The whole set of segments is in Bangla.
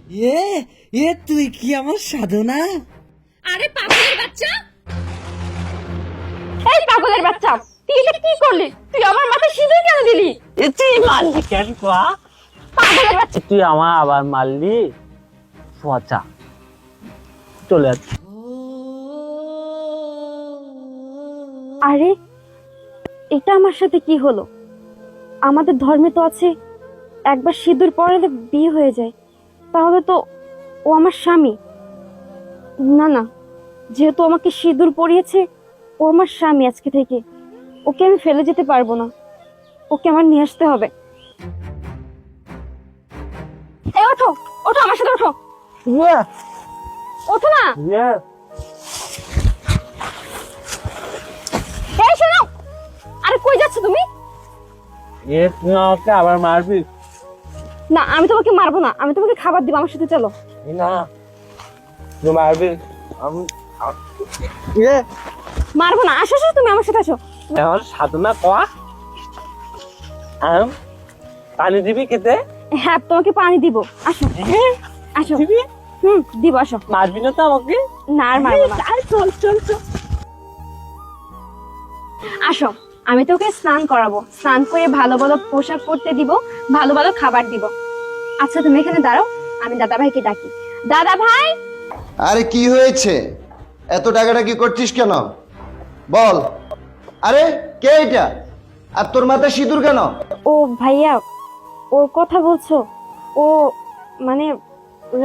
এ এ তুই কি আমার সাধনা? আরে পাগলের বাচ্চা, এই পাগলের বাচ্চা, তুই এটা কি করলি? তুই আমার মাথায় সিঁদুর কেন দিলি? তুই মারলি কেন কোয়া? পাগলের বাচ্চা, তুই আমার আবার মারলি? পচা, চলে আয়। আরে এটা আমার সাথে কি হলো? আমাদের ধর্মে তো আছে একবার সিঁদুর পরালে বিয়ে হয়ে যায়, তাহলে তো ও আমার স্বামী। না না, যেহেতু আমাকে সিঁদুর পরিয়েছে, ও আমার স্বামী আজকে থেকে। ওকে আমি ফেলে যেতে পারবো না, ওকে আমার নিয়ে আসতে হবে। এই ওঠো, ওঠো আমার সাথে ওঠো, ওঠো না। এই শোনো, আরে কই যাচ্ছ তুমি? তুই আমাকে আবার মারবি? না, আমি তোমাকে মারবো না, আমি তোমাকে খাবার দিব, আমার সাথে চলো। না, তুই মারবি? আমি মারবো না, আসো আসো, তুমি আমার সাথে আসো। আমার সাধনা কোয়া। পানি দিবি খেতে? হ্যাঁ, তোমাকে পানি দিব, আসো আসো। দিবি? দিব, আসো। মারবি না তো আমাকে? না আর মারবো না, চল চল চল। আসো। আমি তোকে স্নান করাবো, স্নান করে ভালো ভালো পোশাক পরতে দিব, ভালো ভালো খাবার দিব। আচ্ছা তুমি এখানে দাঁড়াও, আমি দাদা ভাইকে ডাকি। দাদা ভাই! আরে কি হয়েছে? এত টাকাটা কি করছিস কেন? বল। আরে কে এটা? আর তোর মাথায় সিঁদুর কেন? ও ভাইয়া, ওর কথা বলছো? ও মানে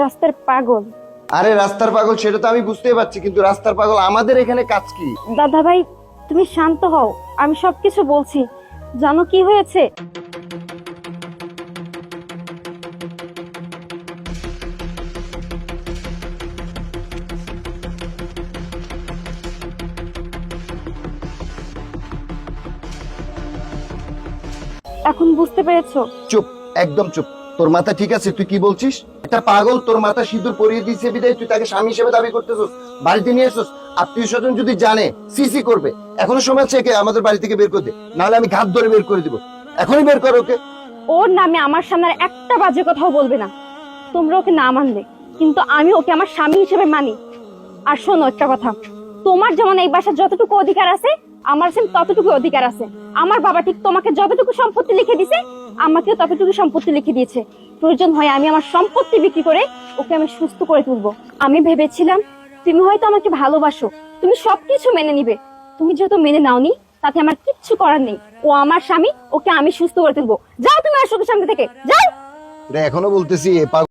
রাস্তার পাগল। আরে রাস্তার পাগল সেটা তো আমি বুঝতেই পারছি, কিন্তু রাস্তার পাগল আমাদের এখানে কাজ কি? দাদা ভাই তুমি শান্ত হও, আমি সবকিছু বলছি। জানো কি হয়েছে? এখন বুঝতে পেরেছো? চুপ, একদম চুপ। তোর মাথা ঠিক আছে? তুই কি বলছিস? একটা পাগল তোর মাথা সিঁদুর পরিয়ে দিয়েছে বিদায় তুই তাকে স্বামী হিসেবে দাবি করতেছিস, বাড়িতে নিয়ে এসছিস। আত্মীয় স্বজন যদি জানে সিসি করবে। এখনো সময় আছে, একে আমাদের বাড়ি থেকে বের করে দে, নাহলে আমি ঘাত ধরে বের করে দিব। এখনই বের কর ওকে। ওর নামে আমার সামনে আর একটা বাজে কথাও বলবে না। তোমরা ওকে না মানলে, কিন্তু আমি ওকে আমার স্বামী হিসেবে মানি। আর শোনো একটা কথা, তোমার যেমন এই বাসার যতটুকু অধিকার আছে, আমার সেম ততটুকু অধিকার আছে। আমার বাবা ঠিক তোমাকে যতটুকু সম্পত্তি লিখে দিয়েছে, আমাকেও ততটুকু সম্পত্তি লিখে দিয়েছে। প্রয়োজন হয় আমি আমার সম্পত্তি বিক্রি করে ওকে আমি সুস্থ করে তুলবো। আমি ভেবেছিলাম তুমি হয়তো আমাকে ভালোবাসো, তুমি সবকিছু মেনে নিবে। তুমি যেহেতু মেনে নাওনি, তাতে আমার কিচ্ছু করার নেই। ও আমার স্বামী, ওকে আমি সুস্থ করে তুলবো। যাও তুমি আর চোখের সামনে থেকে যাও। এখনো বলতেছি এ পাগল